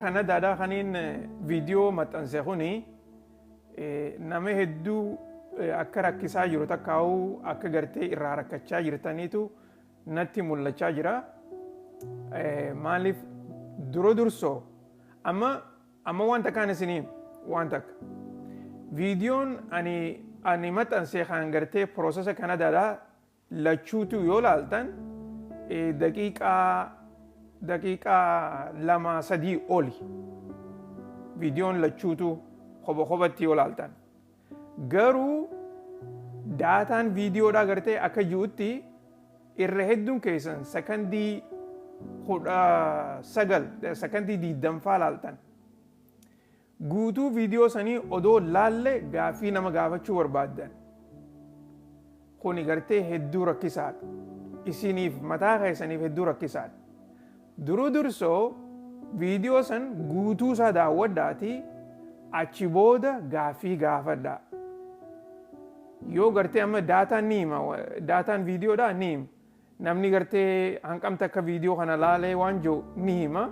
Kana dada kanin video maxxanse kuni nama hedduu akka rakkisaa jiru takkaa'u akka gartee irraa rakkachaa jirtaniitu natti mul'achaa jira. Maaliif dursoo amma wanta kaan isiniin wanta akka videoon ani maxxanse kan gartee processa kana dada lachuutu yoo laaltan daqiiqaa 2-3 oli videoon lachuutu kophaatti yoo laaltan garuu daataan videoodhaa gartee akka jirutti irra hedduun keessan sekondii 19 sekondii 20 laaltan guutuu video sanii odoo laalle gaafii nama gaafachuu barbaaddan kuni gartee hedduu rakkisaadha isiniif mataa keessaniif hedduu rakkisaadha. Dursoo video san guutuu isaa daawwadhaati achi booda gaafii gaafadha. Yoo gartee amma daataan videoodhaa ni hima. Namni gartee hanqamta akka video kana laalee waan jiru ni hima.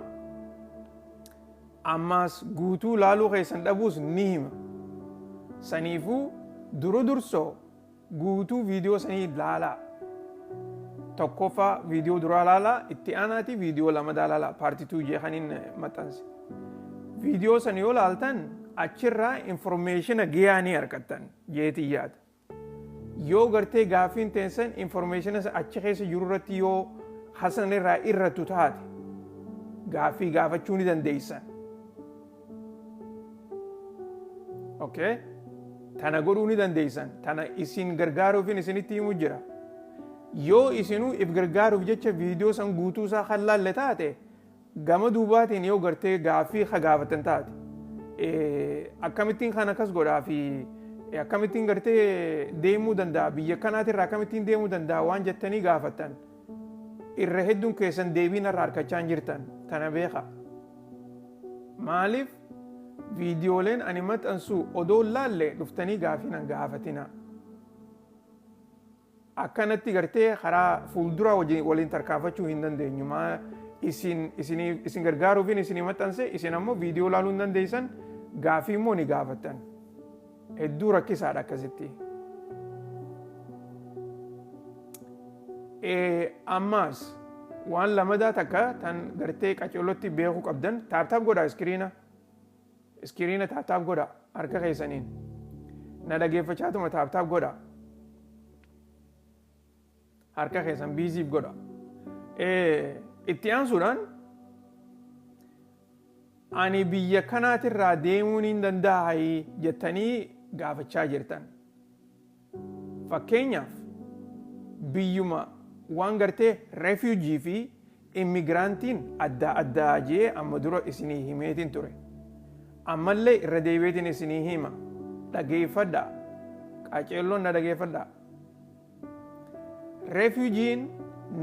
Ammas guutuu laaluu keessan dhabuus ni hima. Saniifuu dursoo guutuu video sanii laalaa. Tokkoffaa video duraa laalaa itti aanaati video lamadaa laalaa paartii 2 jeexaniin maxxanse. Video san yoo laaltan achirraa information gahaanii argattan jeetii yaada. Yoo gartee gaafiin teessan information achi keessa jiru irratti yoo hasan irraa irrattu taate gaafii gaafachuu ni dandeessan. Okay? Tana godhuu ni dandeessan. Tana isin gargaaruuf isinitti himuu jira. Yoo isinuu if gargaaruuf jecha video san guutuu isaa kan laalle taate gama duubaatiin yoo gartee gaafii gaafatan taate akkamittiin kan akkas godhaa fi akkamittiin gartee deemuu danda'a biyya kanaatirraa akkamittiin deemuu danda'a waan jettanii gaafatan irra hedduun keessan deebiin irraa argachaa jirtan tana beeka. Maaliif viidiyooleen ani maxxansu odoo laalle dhuftanii gaafii nan gaafatina. Akkanatti gartee karaa fuuldura waliin tarkaanfachuu hin dandeenyu. Isin gargaaruuf isin maxxanse isin ammoo viidiyoo laaluu hin dandeessan gaafii immoo ni gaafattan. Hedduu rakkisaadha akkasitti. Ammas waan lamadaa takka tan gartee qaceellotti beekuu qabdan taaptaap godhaa iskiriina taaptaap godhaa harka keessaniin. Na dhageeffachaatuma taaptaap godhaa. Harka keessan biisiif godha. Itti aansuudhaan ani biyya kanaatirraa deemuun hin danda'a jettanii gaafachaa jirtan. Fakkeenyaaf biyyuma waan gartee refugee fi immigiraantiin adda jee amma dura isinii himeetiin ture. Ammallee irra deebiitiin isinii hima. Dhageeffadhaa. Qaceelloon na dhageeffadhaa. Refuujiin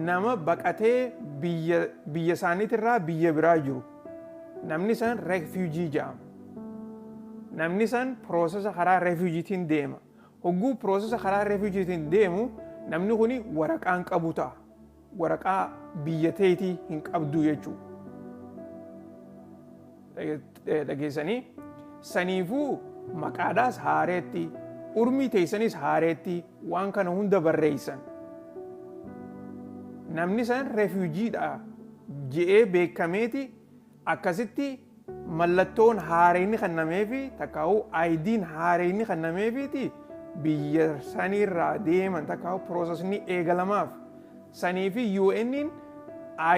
nama baqatee biyya isaaniitirraa biyya biraa jiru. Namni san refuujii jedhama. Namni san proosesa karaa refuujiitiin deema. Hogguu proosesa karaa refuujiitiin deemu namni kuni waraqaan qabu ta'a. Waraqaa biyya teetii hin qabdu jechuudha. Dhageessanii saniifuu maqaadhaas haareetti urmii teessanis haareetti waan kana hunda barreessan. Namni san refuujiidha je'ee beekameeti akkasitti mallattoon haareenni kennameefi takkaa'u ID'n haareenni kennameefiti biyya sanirraa deeman takkaa'u proosesni eegalamaaf saniifi UN'n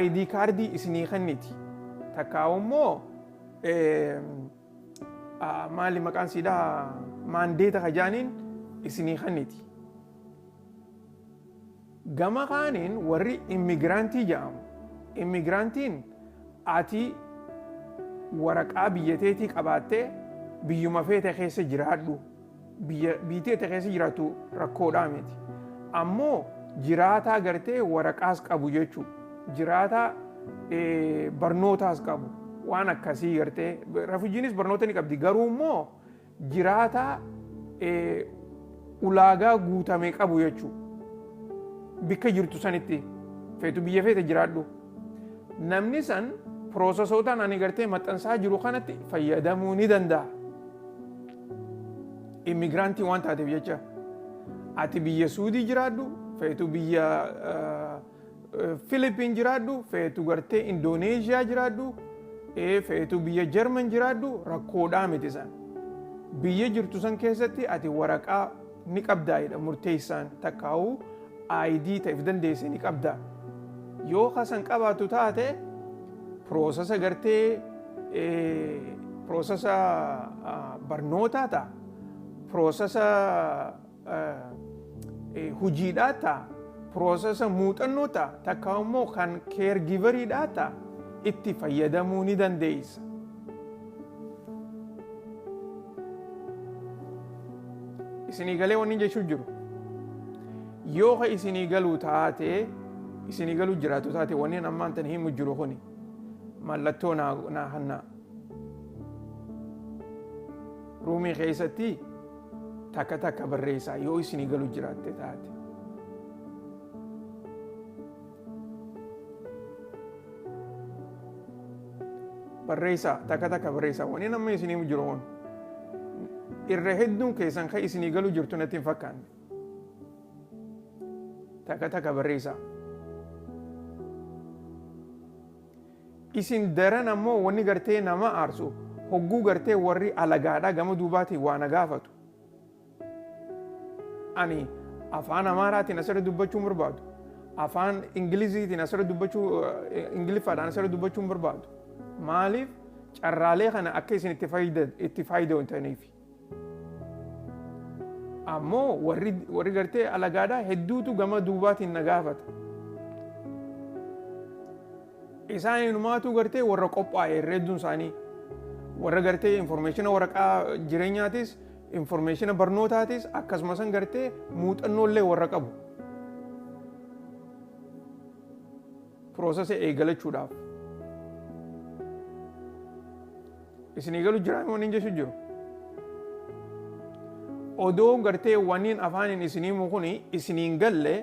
ID kaardii isinii kenniti takkaa'u immoo maali maqaan siidaa maandeeta kajaaniin isinii kenniti. Gama kaaniin warri immigiraantii jedhamu. Immigiraantiin ati waraqaa biyya teetii qabaattee biyyuma feete keessa jiraadhu. Biyya teete keessa jiraatu rakkoodhaa miti. Ammoo jiraataa gartee waraqaas qabu jechuudha. Jiraataa barnootaas qabu. Waan akkasii gartee refuujiinis barnoota ni qabdi. Garuu immoo jiraataa ulaagaa guutame qabu jechuudha. Bikka jirtu sanitti feetu biyya feete jiraadhu. Namni san Piroosesoota ani gartee maxxansaa jiru kanatti fayyadamuu ni danda'a. Immigiraantii waan taateef jecha ati biyya Suudii jiraadhu, feetu biyya Filipiin jiraadhu, feetu gartee Indooneeshiyaa jiraadhu, feetu biyya Jarman jiraadhu rakkoodhaa miti isaan. Biyya jirtu san keessatti ati waraqaa ni qabdaa'edha murteessaan takkaa'uu ID ta'eef dandeesse ni qabdaa. Yoo kasan qabaatu taate piroosesa gartee piroosesa barnootaa ta'a, piroosesa hojiidhaa ta'a, piroosesa muuxannoo ta'a, takka immoo kan keergiveriidhaa ta'a itti fayyadamuu ni dandeessa. Isinii galee wanni jechuu jiru. Yoo ka isinii galuu taate, isinii galuu jiraatu taate wanni ammaan tan himu jiru kuni mallattoo naa hannaa. Ruumii keessatti takka takka barreessaa yoo isinii galuu jiraatte taate. Barreessaa takka takka barreessaa wanni amma isinii himu jiru kun irra hedduun keessan kan isinii galuu jirtu natti hin fakkaanne. Takka takka barreessaa. Isin daran ammoo wanni gartee nama aarsu hogguu gartee warri alagaadhaa gama duubaatiin waa na gaafatu. Ani afaan Amaaraatiin asirra dubbachuu hin barbaadu. Afaan Ingiliziitiin asirra dubbachuu Ingiliffaadhaan asirra dubbachuu hin barbaadu. Maaliif carraalee kana akka isin itti fayyadamtaniif. Ammoo warri gartee alagaadhaa hedduutu gama duubaatiin na gaafata. Isaan inumaatu gartee warra qophaa'e hedduun isaanii warra gartee informeeshina waraqaa jireenyaatis informeeshina barnootaatis akkasumas gartee muuxannoollee warra qabu. Piroosesa eegalachuudhaaf. Isinii galuu jiraami wanni jechuu jiru. Odoo gartee wanniin afaaniin isinii himu kuni isiniin galle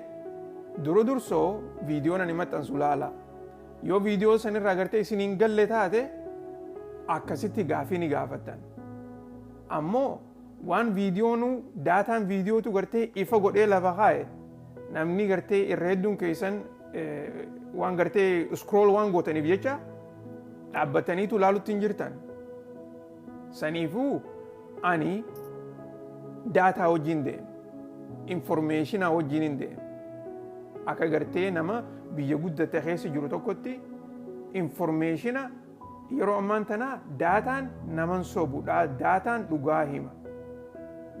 dursoo viidiyoon ani maxxansu laala. Yoo viidiyoo sanirraa gartee isiniin galle taate akkasitti gaafii ni gaafattan. Ammoo waan viidiyoonu daataan viidiyootu gartee ifa godhee lafa kaa'e namni gartee irra hedduun keessan waan gartee scroll waan gootaniif jecha dhaabbataniitu laalutti hin jirtan. Saniifuu ani daataa wajjin deema, informeeshinaa wajjin hin deema. Akka gartee nama biyya guddate keessa jiru tokkotti informeeshina yeroo ammaan tanaa daataan naman sobudha, daataan dhugaa hima.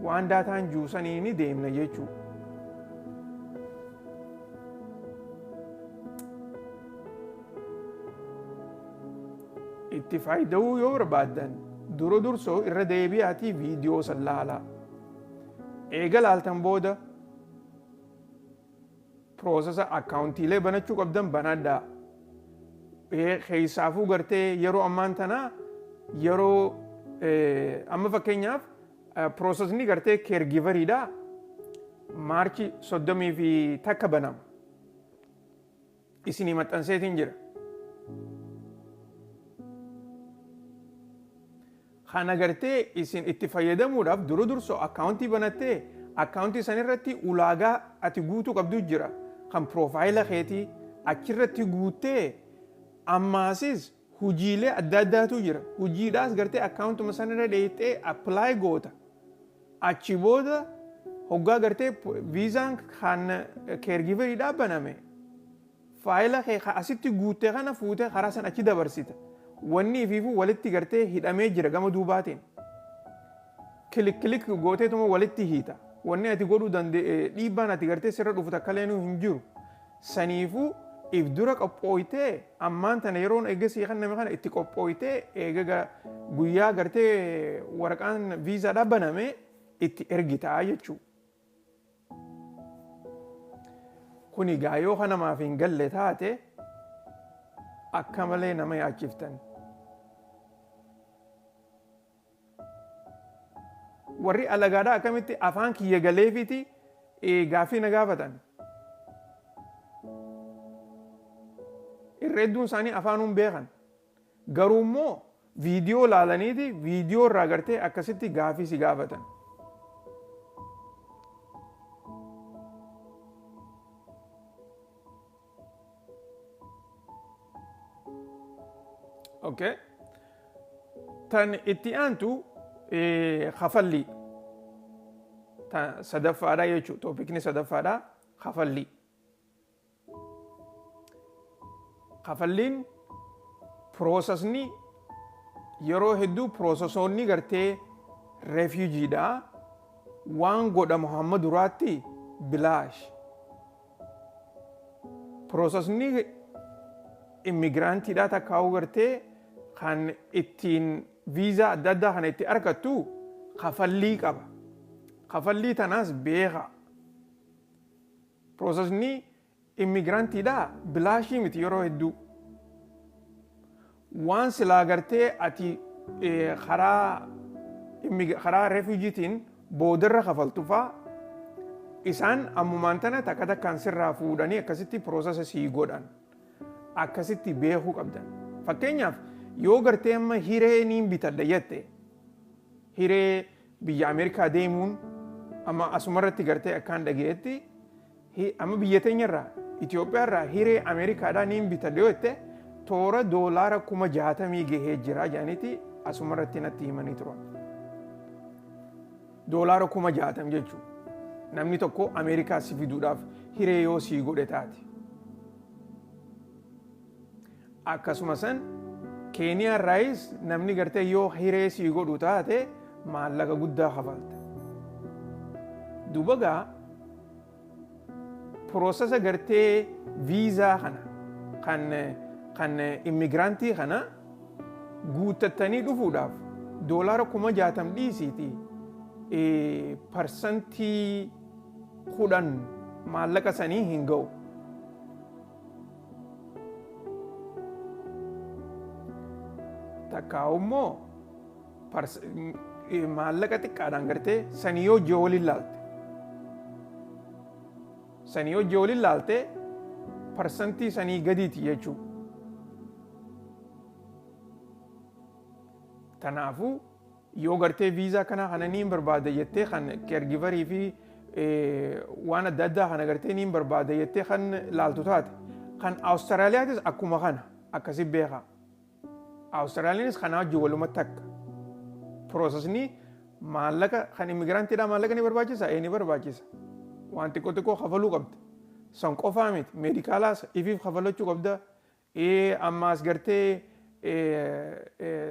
Waan daataan juusanii ni deemna jechuudha. Itti fayyadamuu yoo barbaaddan dursoo irra deebi'aatii viidiyoo san laalaa. Eega laaltan booda piroosesa akkaawuntiilee banachuu qabdan banadhaa. Keessaafuu gartee yeroo ammaan tanaa yeroo amma fakkeenyaaf piroosesni gartee keergiveriidhaa maarchi 31 banama. Isinii maxxanseetiin jira. Kana gartee isin itti fayyadamuudhaaf dursoo akkaawuntii banattee akkaawuntii sanirratti ulaagaa ati guutuu qabdu jira. Kan piroofaayila keetii achirratti guuttee ammaasis hojiilee adda addaatu jira. Hojiidhaas gartee akkaawuntuma sanirra dheeyxee appilaayi goota. Achi booda hoggaa gartee viizaan kan keergiveriidhaa baname faayila kee asitti guuttee kana fuutee karaa san achi dabarsita. Wanni ifiifuu walitti gartee hidhamee jira gama duubaatiin. Kilik gooteetuma walitti hiita. Wanni ati godhuu dhiibbaan ati gartee sirra dhufu takkaleenuu hin jiru. Saniifuu if dura qophooytee ammaan tana yeroon eegasii kan nama kana itti qophooytee eega guyyaa gartee waraqaan viizaadhaa baname itti ergitaa jechuudha. Kuni gaayoo kana namaaf hin galle taate akka malee nama yaachiftan. Warri alagaadhaa akkamitti afaan kiyya galeefiti gaafii na gaafatan. Irra hedduun isaanii afaanuun beekan. Garuu immoo viidiyoo laalaniiti viidiyoo irraa gartee akkasitti gaafii si gaafatan. Okay. Tan itti aantu kafallii. Sadaffaadha jechuudha. Toopikni sadaffaadha kafallii. Kafalliin piroosesni yeroo hedduu piroosesoonni gartee reefiijiidha waan godhamu hamma duraatti bilaash. Piroosesni immigiraantiidha takkaa'uu gartee kan ittiin viizaa adda addaa kana itti argattu kafallii qaba. Kafallii tanaas beeka. Piroosesni immigiraantiidha bilaashii miti yeroo hedduu. Waan silaa gartee ati karaa reefiijiitiin boodarra kafaltufaa isaan ammumaan tana takka takkaan sirraa fuudhanii akkasitti piroosesa sii godhan. Akkasitti beekuu qabdan. Fakkeenyaaf yoo gartee amma hiree niin bitadha jette hiree biyya Ameerikaa deemuun amma asumarratti gartee akkaan dhageetti amma biyya teenyarraa Itoophiyaarraa hiree Ameerikaadhaa niin bitadha yoo jette toora doolaara 60,000 gahee jira jedhaniiti asumarratti natti himanii turan. Doolaara 60,000 jechuun namni tokko Ameerikaa si fiduudhaaf hiree yoo sii godhe taate. Akkasumas Keeniyaarraayis namni gartee yoo hiree sii godhu taate maallaqa guddaa kafalta. Dubagaa piroosesa gartee viizaa kana kan immigiraantii kana guuttattanii dhufuudhaaf doolaara 60,000 dhiisiiti parsantii 10 maallaqa sanii hin ga'u. Takkaa'u immoo maallaqa xiqqaadhaan gartee sanii yoo hojii waliin laalte. Sanii hojii waliin laalte parsantii sanii gadiiti jechuudha. Kanaafuu yoo gartee viizaa kana niin barbaada jettee kan caregiverii fi waan adda addaa kana gartee niin barbaada jettee kan laaltu taate kan Awustiraaliyaatis akkuma kana akkasi beeka. Awustiraaliyaanis kanaa wajjin walumatti akka piroosesni maallaqa kan immigiraantiidhaa maallaqa ni barbaachisa ni barbaachisa. Waan xiqqoo kafaluu qabda. San qofaa miti meedikaalaas ifiif kafalachuu qabda. Ammaas gartee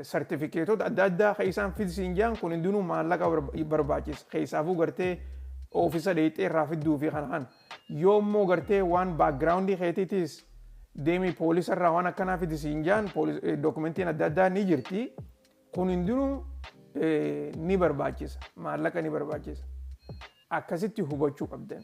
sartifikeetota adda addaa kan isaan fidisiin jiran kun hundinuu maallaqa barbaachisa. Keessaafuu gartee oofisa dheexee irraa fidduu fi kana. Yoo immoo gartee waan baakgiraawundii keetiitis deemii poolisarraa waan akkanaa fidisiin jiran dookumentiin adda addaa ni jirti. Kun hundinuu ni barbaachisa. Maallaqa ni barbaachisa. Akkasitti hubachuu qabdan.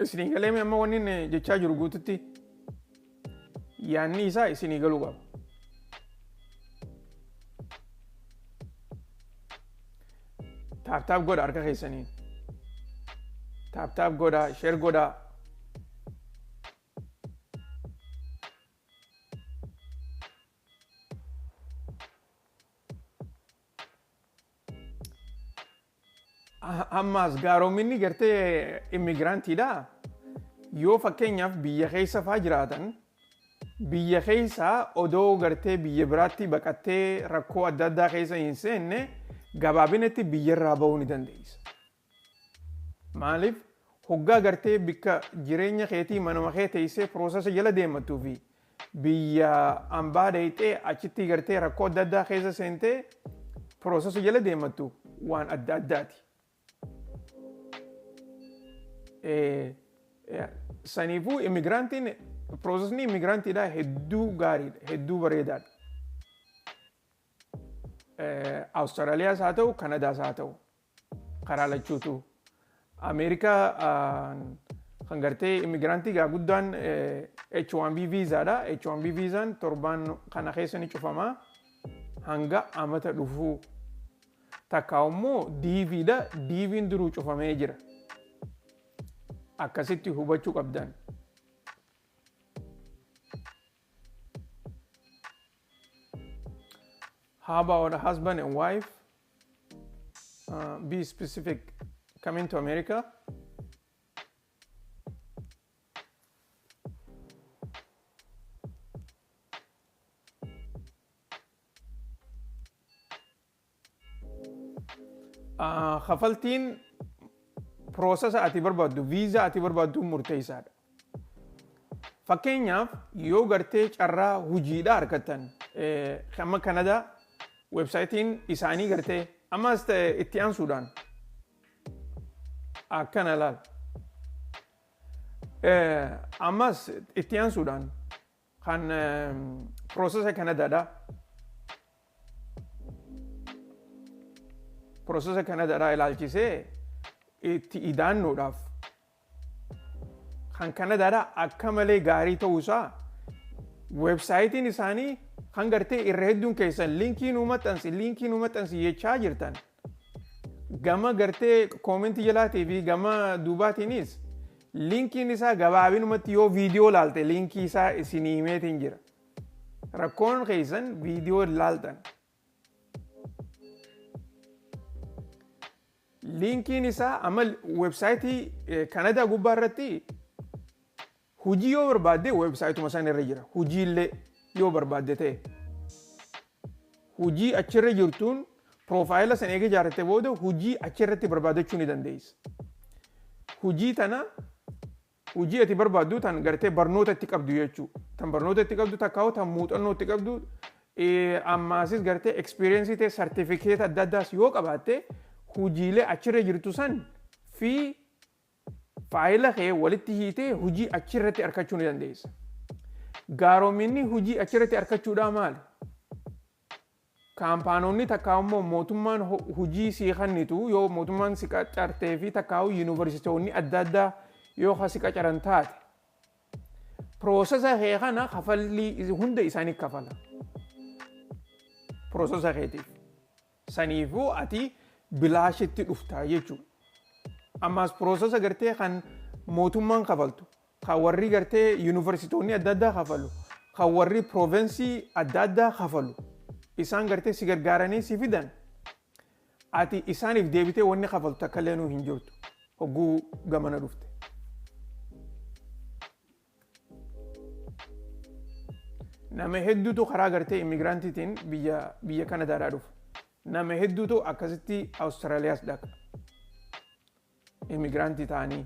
Isinii galee amma wanni jechaa jiru guututti yaanni isaa isinii galuu qaba. Taap godha harka keessaniin. Taap godha, share godha. Ammaas gaaroominni gartee immigiraantiidha. Yoo fakkeenyaaf biyya keessa fa'aa jiraatan biyya keessaa odoo gartee biyya biraatti baqattee rakkoo adda addaa keessa hin seenne gabaabinatti biyyarraa bahuu ni dandeessa. Maaliif hoggaa gartee bikka jireenya keetii manuma kee teessee piroosesa jala deemattuu fi biyya ambaa deeyxee achitti gartee rakkoo adda addaa keessa seentee piroosesa jala deemattu waan adda addaati. Saniifuu immigiraantiin piroosesni immigiraantiidhaa hedduu gaariidha, hedduu bareedaadha. Awustiraaliyaas haa ta'u, Kanadaas haa ta'u, karaa lachuutu. Ameerikaa kan gartee immigiraantii gaa guddaan H1B viizaadha. H1B viizaan torbaan kana keessa ni cufamaa hanga amata dhufuu. Takka immoo DVdha. DVn duruu cufamee jira. Akkasitti hubachuu qabdan. How about a husband and wife? Be specific. Coming to America. Khafaltiin processa ati barbaaddu visa ati barbaaddu murteessaadha. Fakkeenyaaf yoo gartee carraa hojiidha argattan amma Kanadaa websaayitiin isaanii gartee ammas itti aansuudhaan akkana laal. Ammas itti aansuudhaan kan processa Kanadaadha. Processa Kanadaadha ilaalchisee itti idaannoodhaaf kan Kanadaadha akka malee gaarii ta'uusaa websaayitiin isaanii kan gartee irra hedduun keessan linkii nu maxxansi jechaa jirtan gama gartee koomentii jalaatii fi gama duubaatiinis linkiin isaa gabaabinumatti yoo viidiyoo laalte linkii isaa isinii himeetiin jira. Rakkoon keessan viidiyoo laaltan. Linkiin isaa amma websaayitii Kanadaa gubbaa irratti hojii yoo barbaadde websaayituma san irra jira. Hojii illee yoo barbaadde ta'e hojii achirra jirtuun profaayila san eega ijaarratte booda hojii achirratti barbaadachuu ni dandeessa. Hojii tana hojii ati barbaaddu tan gartee barnoota itti qabdu jechuudha. Tan barnoota itti qabdu takkaa'u tan muuxannoo itti qabdu ammaasis gartee ekspiriyeensii ta'e sartifikeeta adda addaas yoo qabaatte hojiilee achirra jirtu san fi faayila kee walitti hiitee hojii achirratti argachuu ni dandeessa. Gaaroominni hojii achirratti argachuudhaa maali? Kaampaanoonni takkaa'ummoo mootummaan hojii sii kennitu yoo mootummaan si qacartee fi takkaa'u yuunivarsiitoonni adda addaa yoo si qacaran taate piroosesa kee kana kafalli hunda isaanii kafala. Piroosesa keetiif saniifuu ati bilaashitti dhuftaa jechuudha. Ammas piroosesa gartee kan mootummaan kafaltu, kan warri gartee yuunivarsiitoonni adda addaa kafalu, kan warri proovensii adda addaa kafalu, isaan gartee si gargaaranii si fidan, ati isaaniif deebitee wanni kafaltu akka leenuu hin jirtu hogguu gamana dhufte. Nama hedduutu karaa gartee immigiraantiitiin biyya Kanadaadhaa dhufu. Nama hedduutu akkasitti Awustiraaliyaas dhaqa. Immigiraantii ta'anii.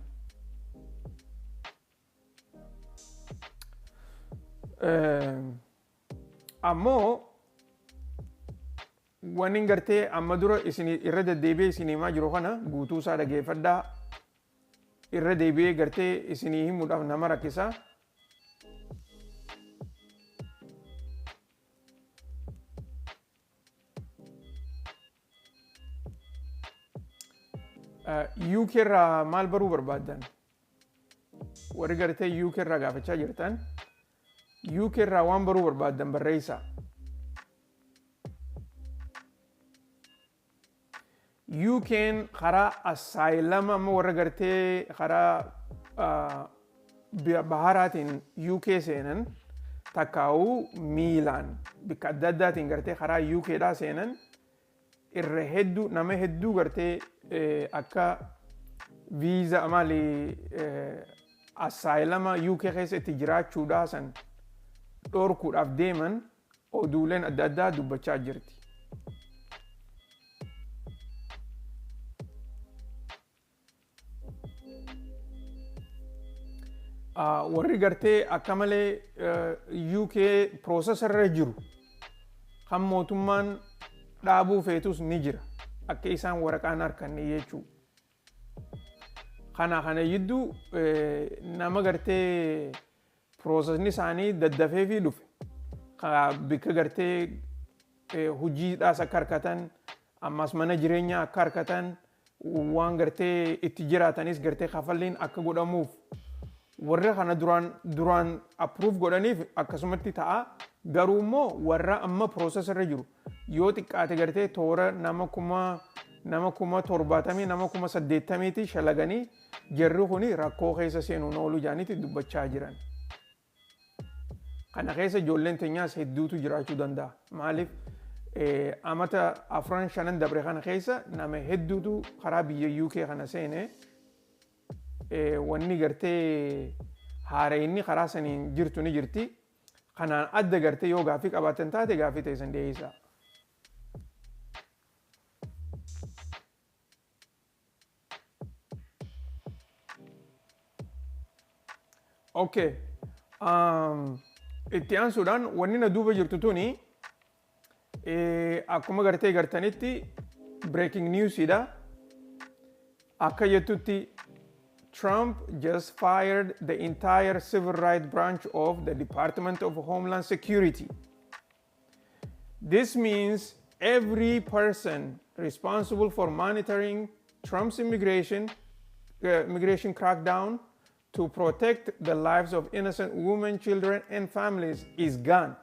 Ammoo wanni gartee amma dura irra deddeebi'ee isinii himaa jiru kana guutuu isaa dhageeffadhaa. Irra deebi'ee gartee isinii himuudhaaf nama rakkisaa. UK irraa maal baruu barbaaddan? Warri gartee UK irraa gaafachaa jirtan UK irraa waan baruu barbaaddan barreessaa. UK'n karaa asaayilama amma warra gartee karaa baharaatiin UK seenan takkaa'uu miilaan bikka adda addaatiin gartee karaa UKdhaa seenan irra hedduu nama hedduu gartee akka viiza maali asaayilama UK keessa itti jiraachuudhaa san dhorkuudhaaf deeman oduuleen adda addaa dubbachaa jirti. Warri gartee akka malee UK piroosesarra jiru kan mootummaan dhaabuu feetus ni jira akka isaan waraqaan harkanne jechuudha. Kana jidduu nama gartee piroosesni isaanii daddafee fi dhufe bikka gartee hojiidhaas akka harkatan ammas mana jireenyaa akka harkatan waan gartee itti jiraatanis gartee kafalliin akka godhamuuf warra kana duraan approve godhaniif akkasumatti ta'a. Garuu immoo warra amma process irra jiru yoo xiqqaate gartee toora nama kuma 70 nama kuma 80 shalaganii jarri kuni rakkoo keessa seenuun oolu jaanitti dubbachaa jiran. Kana keessa ijoolleen teenyaas hedduutu jiraachuu danda'a. Maaliif amata 4-5 dabre kana keessa nama hedduutu karaa biyya UK kana seene wanni gartee haareenni karaa saniin jirtu ni jirti. Kanaan adda gartee yoo gaaffii qabaatan taate gaaffii teessan dhiyeessaa. Okay. Itti aansuudhaan wanni na duuba jirtu tuni akkuma gartee gartanitti breaking newsidha. Akka jettutti Trump just fired the entire civil rights branch of the Department of Homeland Security. This means every person responsible for monitoring Trump's immigration crackdown to protect the lives of innocent women, children, and families is gone.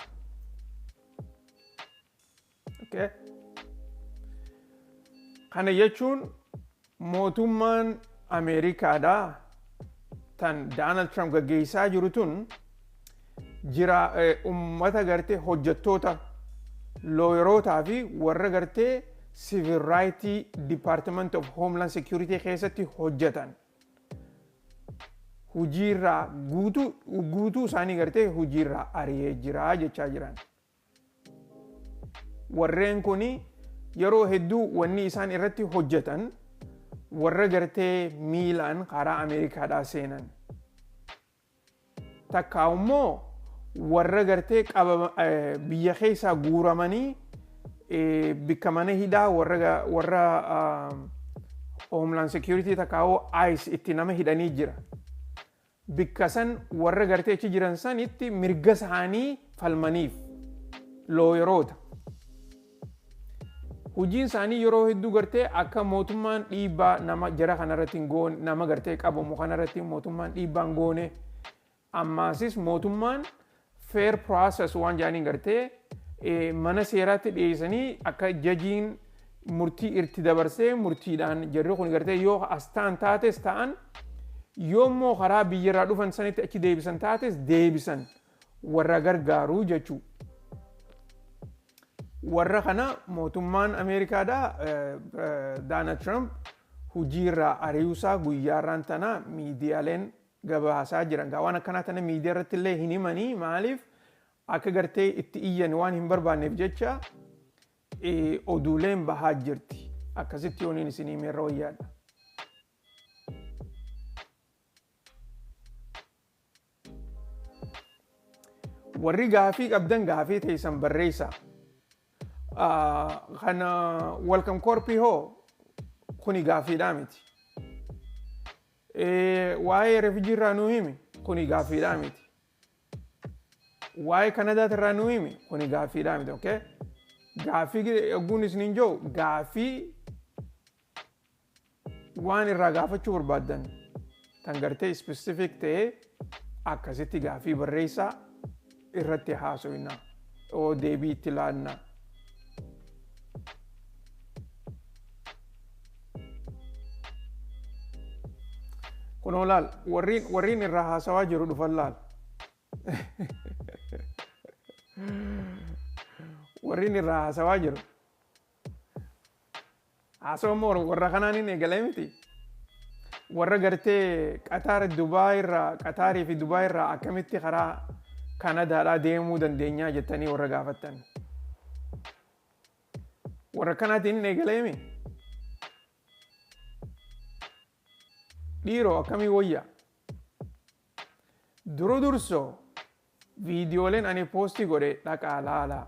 Okay? Kana jechuun mootummaan Ameerikaadhaa tan Donald Trump gaggeessaa jiru tun jira ummata gartee hojjettoota looyerootaa fi warra gartee Civil Rights Department of Homeland Security keessatti hojjetan. Hujiirraa guutuu isaanii gartee hujiirraa ari'ee jira jechaa jiran. Warreen kuni yeroo hedduu wanni isaan irratti hojjetan warra gartee miilaan karaa Ameerikaadhaa seenan. Takkaa immoo warra gartee biyya keessaa guuramanii bikka mana hidhaa warra Homeland Security takkaawoo ICE itti nama hidhanii jira. Bikka san warra gartee achi jiran san itti mirga isaanii falmaniif looyeroota. Hojiin isaanii yeroo hedduu gartee akka mootummaan dhiibbaa nama jara kanarratti hin goone nama gartee qabamu kanarratti mootummaan dhiibbaan goone ammaasis mootummaan fair process waan jaaniin gartee mana seeraatti dhiyeessanii akka jajiin murtii itti dabarsee murtiidhaan jarri kun gartee yoo astaan taates ta'an yoommoo karaa biyyarraa dhufan sanitti achi deebisan taates deebisan warra gargaaruu jechuu. Warra kana mootummaan Ameerikaadhaa Donald Trump hujiirraa ari'uusaa guyyaarraan tana miidiyaaleen gabaasaa jiran. Waan akkanaa tana miidiyaa irratti illee hin himanii maaliif akka gartee itti iyyan waan hin barbaanneef jecha oduuleen bahaa jirti. Akkasitti yooniin isin himeerra wayyaadha. Warri gaafii qabdan gaafii teessan barreessaa. Kana welcome corpi hoo kuni gaafiidhaa miti. Waa'ee refugee irraa nuu himi kuni gaafiidhaa miti. Waa'ee Kanadaat irraa nuu himi kuni gaafiidhaa miti. Okay? Gaafii ogguun isiniin jiru gaafii waan irraa gaafachuu barbaaddan tan gartee specific ta'ee akkasitti gaafii barreessaa irratti haasofnaa oo deebii itti laannaa. Kunoo laal warriin irraa haasawaa jiru dhufan laal. Warriin irraa haasawaa jiru. Haasawa immoo warra kanaan hin eegalee miti. Warra gartee Qataarii fi Dubaay irraa akkamitti karaa Kanadaadhaa deemuu dandeenyaa jettanii warra gaafattan. Warra kanaatiin hin eegalee miti. Dhiiroo akkamii wayyaa. Dursoo viidiyooleen ani poostii godhe dhaqaa laalaa.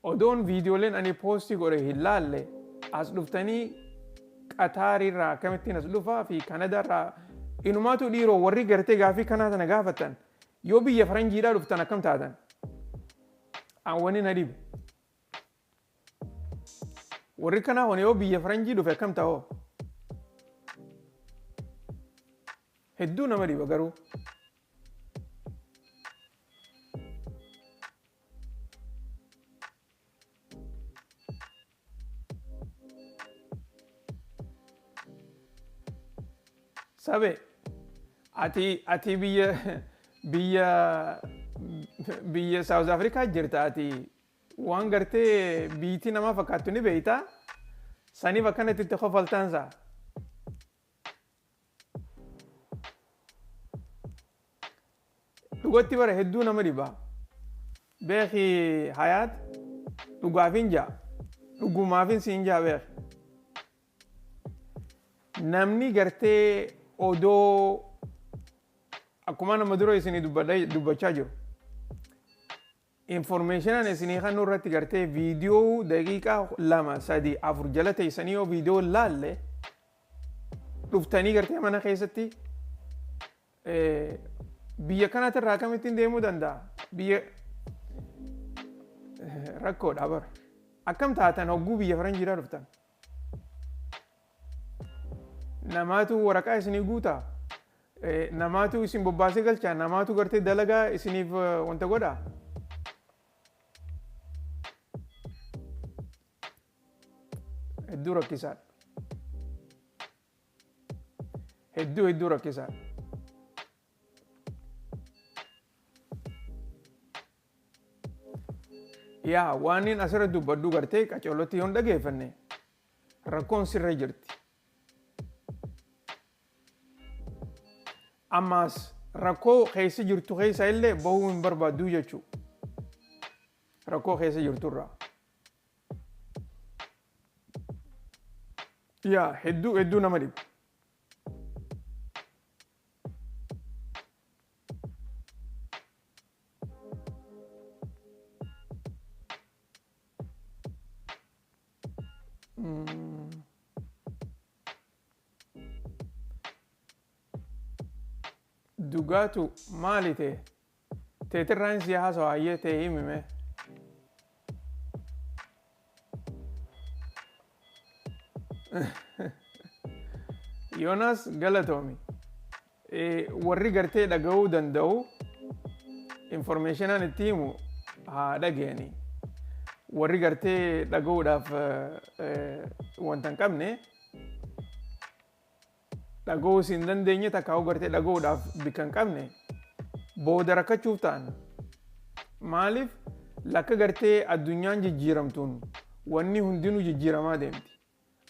Odoon viidiyooleen ani poostii godhe hin laalle as dhuftanii Qataariirraa akkamittiin as dhufaa fi Kanadaarraa inumaatu dhiiroo warri gartee gaafii kanaa tana gaafatan yoo biyya faranjiidhaa dhuftan akkam taatan. Awwani na dhibe. Warri kanaa hone yoo biyya faranjii dhufe akkam ta'oo. hedduu nama dhiba garuu. Sabe ati biyya South Africa jirta ati waan gartee biitii nama fakkaattu ni beeyta saniif akkanatti itti kofaltaansa. Dhugatti bara hedduu nama dhiba. Beeki hayaat dhugaafin jaa dhugumaafin siin jaa beeki. Namni gartee odoo akkuma nama dura isinii dubbachaa jiru. Informationan isinii kan irratti gartee viidiyoo daqiiqaa 2, 3, 4 jala teessanii yoo viidiyoo laalle dhuftanii gartee mana keessatti biyya kanatti irraa kamittiin deemuu danda'a. Biyya rakkoodha bara. Akkam taatan hogguu biyya faranjiidhaa dhuftan. Namaatu waraqaa isinii guutaa. Namaatu isin bobbaasee galchaa. Namaatu gartee dalagaa isiniif wanta godhaa. Hedduu rakkisaadha. Hedduu rakkisaadha. Yaa waan inni asirra dubbaddu gartee qacollotti yoo hin dhageeffanne rakkoon sirra jirti. Ammas rakkoo keessa jirtu keessa illee bahuu hin barbaaddu jechuudha. Rakkoo keessa jirturraa. Yaa hedduu nama dhiba. Dhugaatu maali ta'e? Teetirraan siyaasa waa'ee ta'e himime. Yoonaas galatoomi. Warri gartee dhaga'uu danda'u informationan itti himu haa dhageeni. Warri gartee dhaga'uudhaaf wanta hin qabne dhaga'uu hin dandeenye takkaa'uu gartee dhaga'uudhaaf bikka hin qabne booda rakkachuuf ta'an. Maaliif lakka gartee addunyaan jijjiiramtuun wanni hundinuu jijjiiramaa deemti.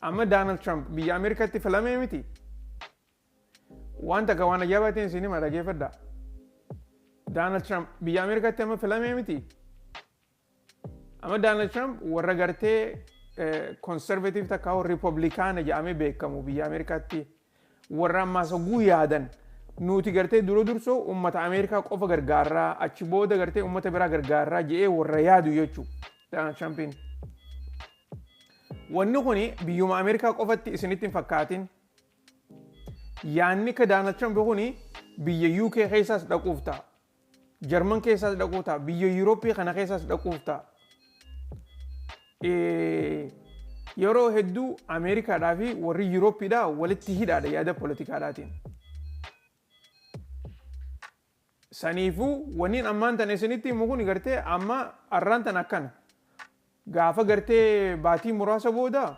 Amma Donald Trump biyya Ameerikaatti filamee miti. Waan takka waan ajaa'ibaatiin isin hima dhageeffadhaa. Donald Trump biyya Ameerikaatti amma filamee miti. Amma Donald Trump warra gartee conservative takkaa'u Republikaana jedhamee beekamu biyya Ameerikaatti warra ammaas hogguu yaadan nuti gartee dura dursoo uummata Ameerikaa qofa gargaarraa achi booda gartee uummata biraa gargaarraa jedhee warra yaadu jechuudha Donald Trumpiin. Wanni kuni biyyuma Ameerikaa qofatti isinitti hin fakkaatin. Yaanni ka Donald Trump kuni biyya UK keessaas dhaquuf ta'a. Jarman keessaas dhaquuf ta'a. Biyya Yurooppii kana keessaas dhaquuf ta'a. Yeroo hedduu Ameerikaadhaa fi warri Yurooppiidhaa walitti hidhaadha yaada poolitikaadhaatiin. Saniifuu wanniin ammaan tan isinitti himu kun gartee amma arraan tan akkana. Gaafa gartee baatii muraasa booda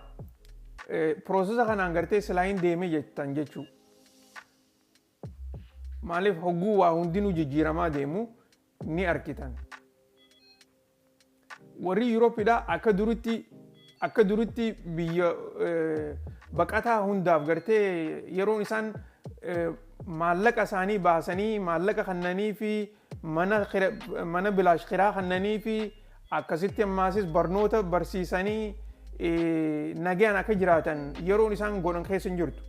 piroosesa kanaan gartee silaayin deemee jettan jechuudha. Maaliif hogguu waa hundinuu jijjiiramaa deemu ni arkitan. Warri Yurooppiidhaa akka duritti biyya baqataa hundaaf gartee yeroon isaan maallaqa isaanii baasanii maallaqa kannanii fi mana bilaash kiraa kannanii fi akkasitti ammaasis barnoota barsiisanii nagaan akka jiraatan yeroon isaan godhan keessa hin jirtu.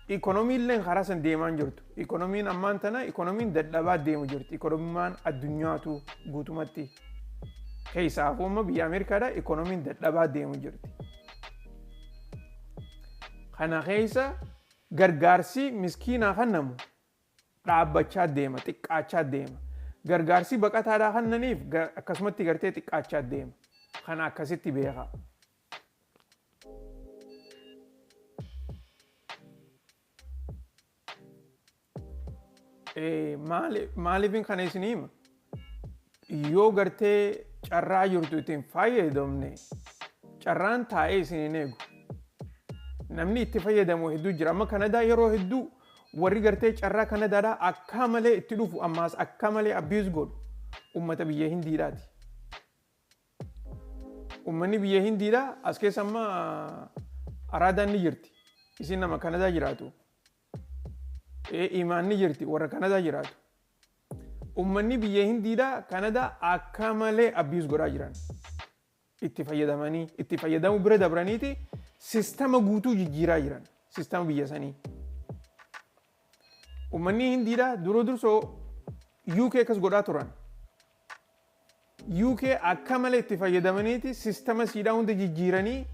Ikonomiillee karaa san deemaa hin jirtu. Ikonomiin ammaan tana ikonomiin dadhabaa deemu jirti. Ikonomiin addunyaatu guutumatti keessaafuu amma biyya Ameerikaadhaa ikonomiin dadhabaa deemu jirti. Kana keessa gargaarsi miskiinaa kennamu dhaabbachaa deema, xiqqaachaa deema. Gargaarsi baqataadhaa kennaniif akkasumatti gartee xiqqaachaa deema. Kana akkasitti beekaa. maaliifin kana isin hima yoo gartee carraa jirtu ittiin fayyadamne carraan taa'ee isin hin eegu namni itti fayyadamu hedduu jira amma Kanadaa yeroo hedduu warri gartee carraa Kanadaadhaa akka malee itti dhufu ammaas akka malee abuse godhu ummata biyya Hindiidhaati. Ummanni biyya Hindiidhaa as keessa amma araadaan ni jirti isin nama Kanadaa jiraatu. Imaan ni jirti warra Kanadaa jiraatu. Ummanni biyya Hindiidhaa Kanadaa akka malee abuse godhaa jiran. Itti fayyadamu bira dabraniiti sistema guutuu jijjiiraa jiran sistema biyya sanii. Ummanni Hindiidhaa dursoo UK akkas godhaa turan. UK akka malee itti fayyadamaniiti sistema siidhaa hunda jijjiiranii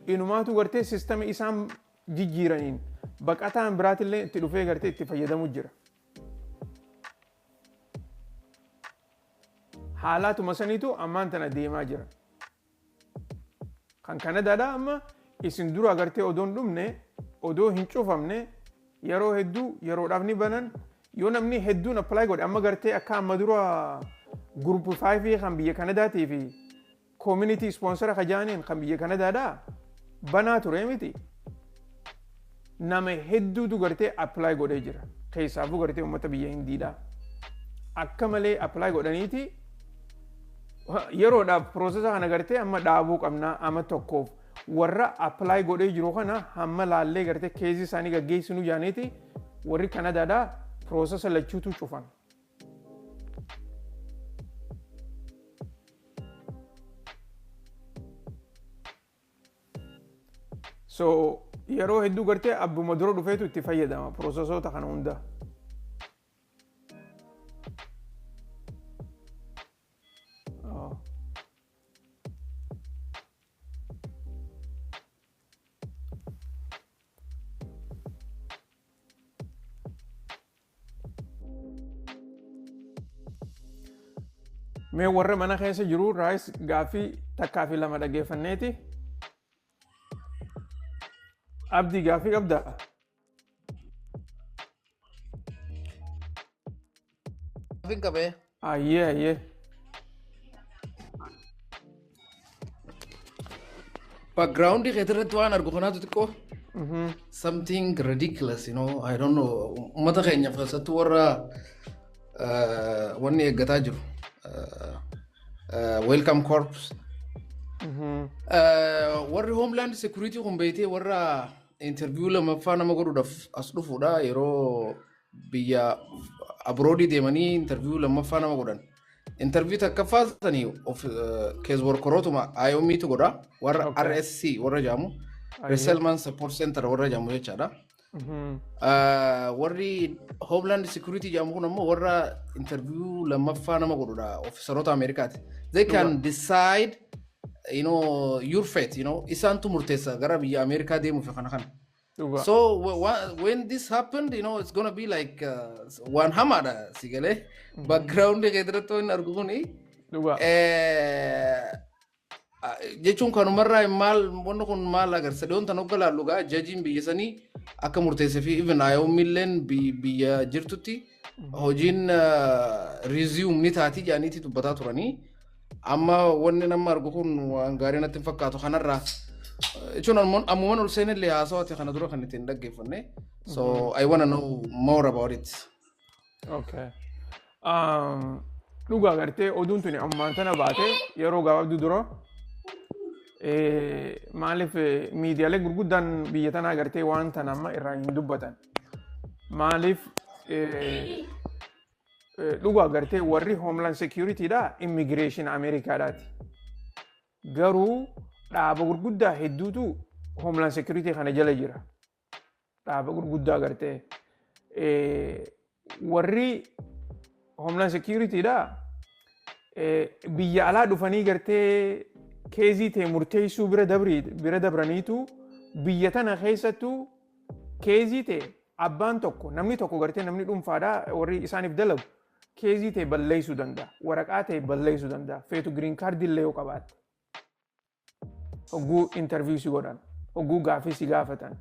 inumaatu gartee sistema isaan jijjiiraniin baqataan biraatillee itti dhufee gartee itti fayyadamu jira. Haalaatuma saniitu ammaan tana deemaa jira. Kan Kanadaadhaa amma isin dura gartee odoon dhumne odoo hin cufamne yeroo hedduu yeroodhaaf ni banan yoo namni hedduun apply godhe amma gartee akka amma dura group 5 kan biyya Kanadaatii fi community sponsor kajaaniin kan biyya Kanadaadhaa banaa ture miti. Nama hedduutu gartee apply godhee jira. Keessaafuu gartee uummata biyya Hindiidhaa akka malee apply godhaniiti yeroodhaaf processa kana gartee amma dhaabuu qabnaa amma tokkoof warra apply godhee jiru kana hamma laallee gartee keezii isaanii gaggeessinu jaaniiti warri Kanadaadhaa processa lachuutu cufan. So yeroo hedduu gartee abbuma dura dhufeetu itti fayyadama processoota kana hunda. Mee warra mana keessa jiru raayis gaaffii takkaa fi lama dhaggeeffanneeti. Abdii gaaffii qabdaa? Gaaffii qabee. Ayyee. Background keetirratti waan argu kanaatu xiqqoo. Something ridiculous, you know, I don't know. Uummata keenyaaf keessattuu warra wanni eeggataa jiru. Welcome Corps. Warri Homeland Security kun beeytee warra interview lamaffaa nama godhuudhaaf as dhufuudha yeroo biyya abroad deemanii interview lamaffaa nama godhan. Interview takkaffaa sanii of case workerootuma IOM tu godha warra RSC warra jaamu Resettlement Support Center warra jaamu jechaadha. Warri Homeland Security jaamu kun ammoo warra interview lamaffaa nama godhuudha ofiisaroota Ameerikaati. They can decide, you know, your fate, you know, isantu murteessa gara biyya Ameerikaa deemuuf kana kana. So when this happened, you know, it's gonna be like one hamada sigale background keetirratti waan argu kuni jechuun kanumarraa maal wanni kun maal agarsiisa doonta noggalaallu gaa jajiin biyya sanii akka murteessee fi even IOMilleen biyya jirtutti hojiin resume ni taati jaaniiti dubbataa turanii amma wanni nama argu kun waan gaarii natti fakkaatu kanarraa jechuun ammumaan ol seenillee haasawaati kana dura kan ittiin dhaggeeffanne so I wanna know more about it. Okay. Dhugaa gartee oduun tuni ammaan tana baate yeroo gabaabduu dura maaliif miidiyaalee gurguddaan biyya tanaa gartee waan tan amma irraa hin dubbatan maaliif dhugaa gartee warri Homeland Securityidha immigration Ameerikaadhaati garuu dhaaba gurguddaa hedduutu Homeland Security kana jala jira dhaaba gurguddaa gartee warri Homeland Securityidha biyya alaa dhufanii gartee keezii ta'e murteessuu bira dabraniitu biyya tana keessattuu keezii ta'e abbaan tokko namni tokko gartee namni dhuunfaadha warri isaaniif dalagu keezii ta'e balleessuu danda'a waraqaa ta'e balleessuu danda'a feetu green card illee yoo qabaatte hogguu interview si godhan hogguu gaaffii si gaafatan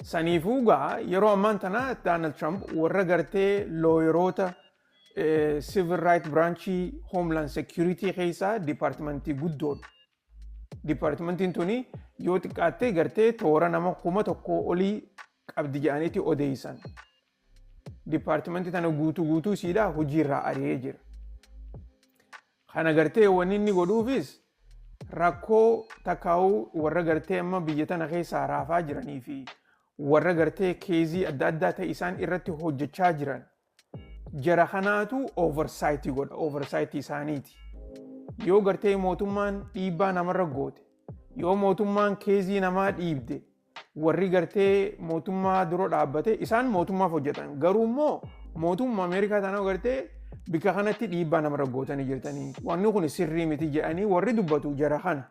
Saniifuu gaa yeroo ammaan tana Donald Trump warra gartee looyeroota civil right branchii homeland security keessaa dipaartimentii guddoodha. Dipaartimentiin tuni yoo xiqqaattee gartee toora nama 1,000 olii qabdi jedhaniiti odeessan. Dipaartimentii tana guutuu siidhaa hojiirraa ari'ee jira. Kana gartee wanni inni godhuufis rakkoo takkaa'uu warra gartee amma biyya tana keessaa raafaa jiranii fi warra gartee keezii adda addaa ta'e isaan irratti hojjechaa jiran jara kanaatu oversight godha. Oversight isaaniiti. Yoo gartee mootummaan dhiibbaa namarra goote, yoo mootummaan keezii namaa dhiibde, warri gartee mootummaa dura dhaabbate isaan mootummaaf hojjetan. Garuu immoo mootummaa Ameerikaa tanaa gartee bika kanatti dhiibbaa namarra gootanii jirtanii wanni kun sirrii miti jedhanii warri dubbatu jara kana.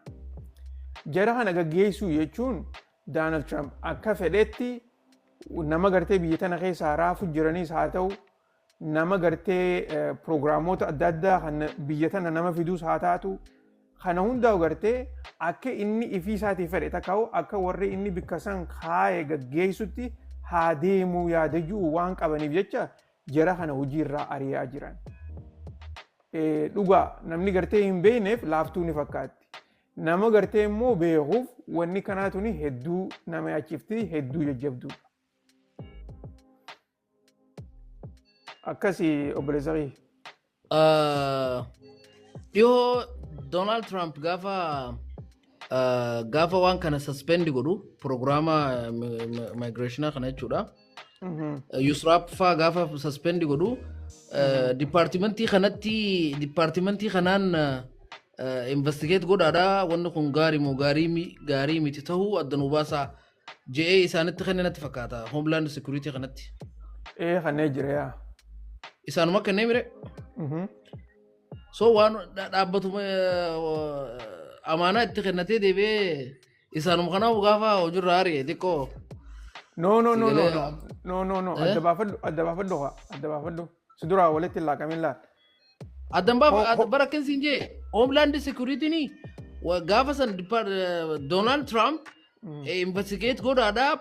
Jara kana gaggeessuu jechuun Donald Trump akka fedhetti nama gartee biyya tana keessaa raafu jiranis haa ta'u nama gartee pirogiraamoota adda addaa kan biyya tana nama fiduus haa taatu kana hundaa'u gartee akka inni ifii isaatii fedhe takkaa'u akka warri inni bikka san kaa'ee gaggeessutti haa deemuu yaadajuu waan qabaniif jecha jara kana hojiirraa ari'aa jiran. Dhugaa namni gartee hin beekneef laaftuu ni fakkaatti. Nama gartee immoo beekuuf wanni kanaatuni hedduu nama yaachifti hedduu jajjabduu. Akkasii obboleessa kee. Dhiyoo Donald Trump gaafa waan kana suspend godhu programma migration kana jechuudha. Yusrap faa gaafa suspend godhu departmentii kanaan investigate godhaadha wanni kun gaarii miti ta'uu addan hubaasaa je'ee isaanitti kennatti fakkaata homeland security kanatti. Kanneen jira yaa. Isaanuma kanneen mire. So waan dhaabbatu amaanaa itti kennatee deebi'ee isaanuma kanaaf gaafa hojiirra ari'e xiqqoo. No. Adda baafadhu. Suduraa walitti laaqameen laal. Addan barakkin siin jee homeland security ni gaafa san Donald Trump investigate godhaadha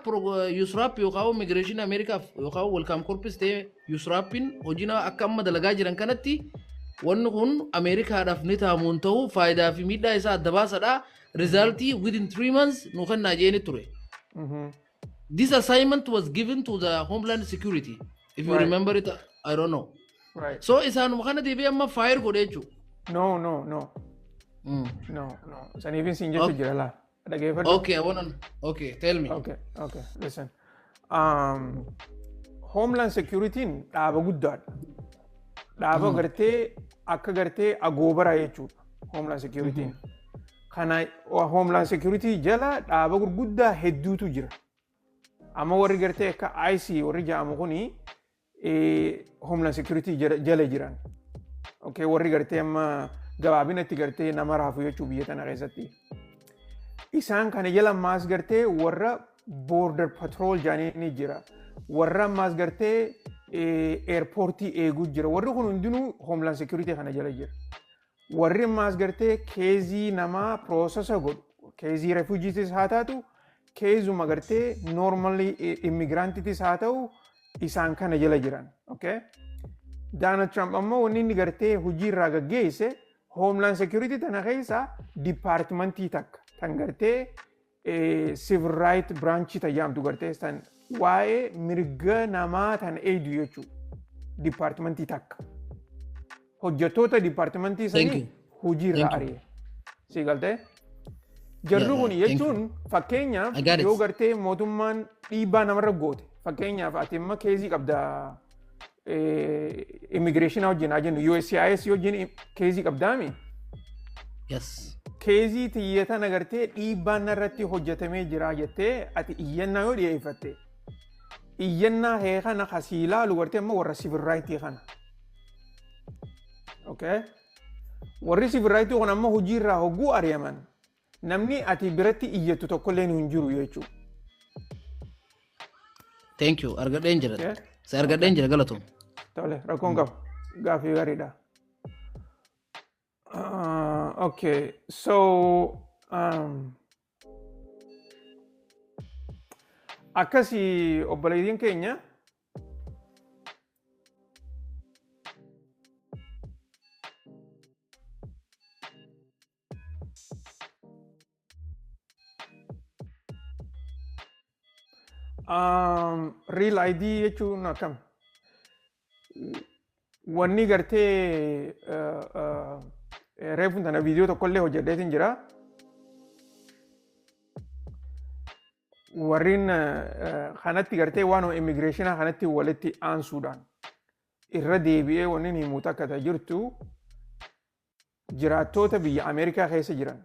Yusrap yookaan migration Americaaf yookaan welcome corpus ta'e Yusrapin hojina akka amma dalagaa jiran kanatti wanni kun Ameerikaadhaaf ni taamuun ta'uu faayidaa fi miidhaa isaa adda baasadha. Resultii within 3 months nu kennaa jeeni ture. This assignment was given to the Homeland Security. If you remember it, I don't know. Right. So isaanuma kana deebi'ee amma fire godhe jechuudha. No. Saniifin siin jechu jira laa. Dhageeffadhu. Okay, tell me. Okay. Listen. Homeland Security dhaaba guddaadha. Dhaaba gartee akka gartee agoobara jechuudha. Homeland Security. Kana Homeland Security jala dhaaba gurguddaa hedduutu jira. Amma warri gartee akka IC warri jedhamu kuni Homeland Security jala jiran. Okay, warri gartee amma gabaabinatti gartee nama raafu jechuu biyya tana keessatti. Isaan kana jala maas gartee warra border patrol jaanii ni jira. Warra maas gartee airportii eeguu jira. Warri kun hundinuu Homeland Security kana jala jira. Warri maas gartee keezii namaa processa godhu. Keezii refugees haa taatu, keezuma gartee normally immigrantitis haa ta'u isaan kana jala jiran. Okay? Donald Trump ammoo wanni inni gartee hojiirraa gaggeesse Homeland Security tana keessa departmentii takka tan gartee civil right branch tajaamtu gartee tan waa'ee mirga namaa tan eedu jechuudha. Departmentii takka. Hojjettoota departmentii sanii hojiirraa ari'e. Si galtee? Jarri kun jechuun fakkeenyaaf yoo gartee mootummaan dhiibbaa namarra goote fakkeenyaaf ati amma keezii qabda immigration wajjin haa jennu USCIS wajjin keezii qabdaami. Yes. Keezii xiyyeetan agartee dhiibbaan narratti hojjetamee jira jettee ati iyyannaa yoo dhiyeeffatte iyyannaa hee kana kasii ilaalu gartee amma warra civil right kana. Okay? Warri civil right kun amma hojiirraa hogguu ari'aman namni ati biratti iyyattu tokkollee hin jiru jechuudha. Thank you. Argadeen jira. Sa argadeen jira galatoom. Tole rakkoon qaba. Gaaffii gaariidha. Okay, so akkasii obboleeyyiin keenya real ID jechuun akkam wanni gartee reefun tana viidiyoo tokkollee hojjedheetiin jira. Warrin kanatti gartee waan immigireeshinaa kanatti walitti aansuudhaan irra deebi'ee wanni himuu takka jirtu jiraattoota biyya Ameerikaa keessa jiran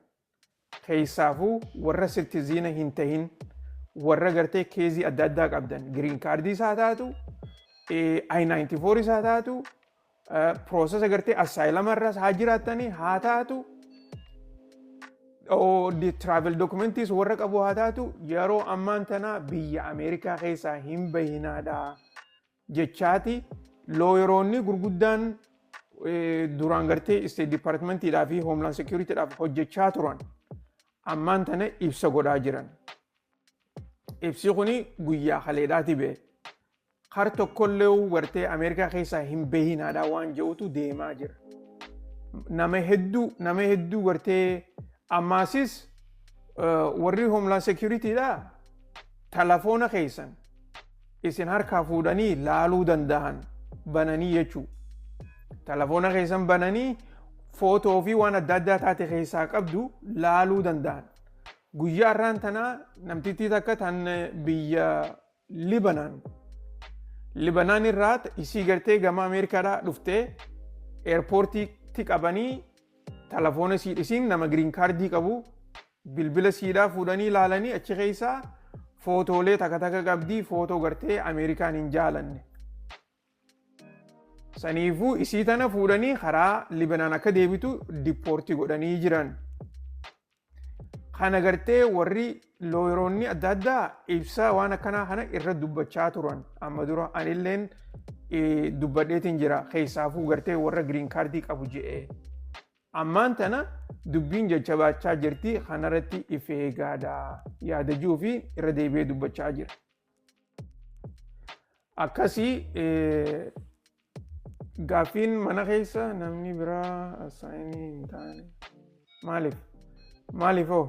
keessaafuu warra sirtiziina hin tahin warra gartee keezii adda addaa qabdan giriin kaardii isaa taatu I-94 isaa taatu piroosesa gartee assaayilamarras haa jiraattanii haa taatu travel documents warra qabu haa taatu yeroo ammaan tana biyya Ameerikaa keessaa hin bahinaadha jechaati looyeroonni gurguddaan duraan gartee State Departmentiidhaa fi Homeland Securityidhaaf hojjechaa turan ammaan tana ibsa godhaa jiran. Ibsi kuni guyyaa haleedhaati ba'e. Har tokkollee gartee Ameerikaa keessaa hin bahinaadha waan jedhutu deemaa jira. Nama hedduu gartee ammaasis warri Homeland Securityidha telefoona keessan isin harkaa fuudhanii laaluu danda'an bananii jechuu. Telefoona keessan bananii footoo fi waan adda addaa taate keessaa qabdu laaluu danda'an. Guyyaa irraan tanaa namtittii takka tan biyya Libanaan irraa isii gartee gama Ameerikaadhaa dhuftee eerpoortiitti qabanii telefoona isiin nama giriin kaardii qabu bilbila siidhaa fuudhanii laalanii achi keessaa footoolee takka qabdii footoo gartee Ameerikaan hin jaalanne. Saniifuu isii tana fuudhanii karaa Libanaan akka deebitu diippoortii godhanii jiran. Kana gartee warri looyeroonni adda addaa ibsaa waan akkanaa kana irra dubbachaa turan amma dura anilleen dubbadheetiin jira keessaafuu gartee warra giriin kaardii qabu je'ee. Ammaan tana dubbiin jajjabaachaa jirti kanarratti if eegaadha yaadachuu fi irra deebi'ee dubbachaa jira. Akkasii gaaffiin mana keessa namni biraa asaayinii hin taane maaliifoo?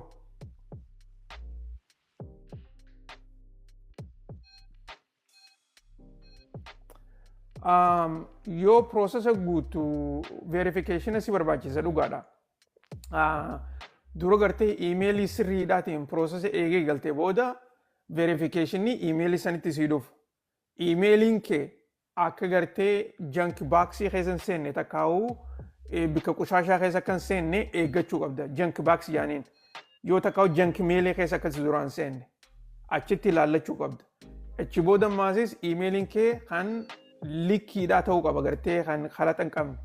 Yoo processa guutu verification si barbaachisa dhugaadha. Dura gartee emailii sirriidhaatiin processa eegee galtee booda verificationii emailii sanitti sii dhufu. Emailiin kee akka gartee junk boxii keessa hin seenne takkaa'uu bika qushaashaa keessa akka hin seenne eeggachuu qabda. Junk box jaaniin yoo takkaa'u junk mailii keessa akkasi duraan seenne achitti ilaallachuu qabda. Achi booda maasis emailiin kee kan likkiidhaa ta'uu qaba gartee kan khalaxa hin qabne.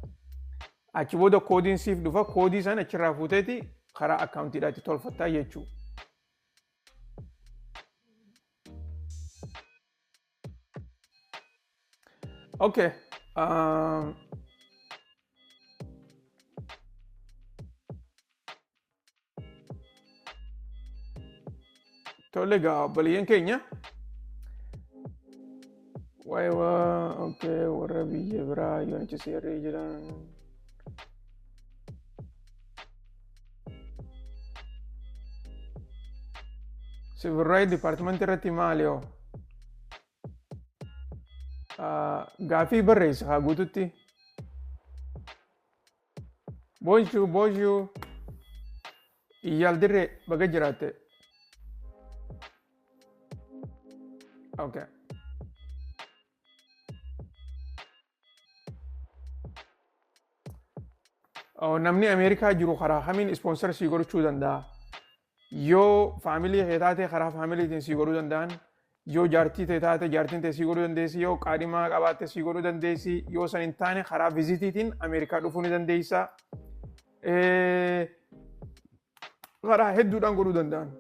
Achi booda koodiin siif dhufa koodii sana achirraa fuuteeti karaa akkaawuntiidhaatti tolfattaa jechuudha. Okay. Tole egaa obboleeyyan keenya. Okay, warra biyya biraa yoonichi seerree jiran. Civil Rights Department irratti maali yoo? Gaaffii barreessa haa guututti. Bonjour. Iyyaaldirree baga jiraatte. Okay. Namni Ameerikaa jiru karaa kamiin ispoonsar sii godhachuu danda'a. Yoo faamilii kee taate karaa faamiliitiin sii godhuu danda'an, yoo jaartii ta'e taate jaartiin ta'e sii godhuu dandeessi, yoo qaadhimaa qabaatte sii godhuu dandeessi, yoo san hin taane karaa viizitiitiin Ameerikaa dhufuu ni dandeessa. Karaa hedduudhaan godhuu danda'an.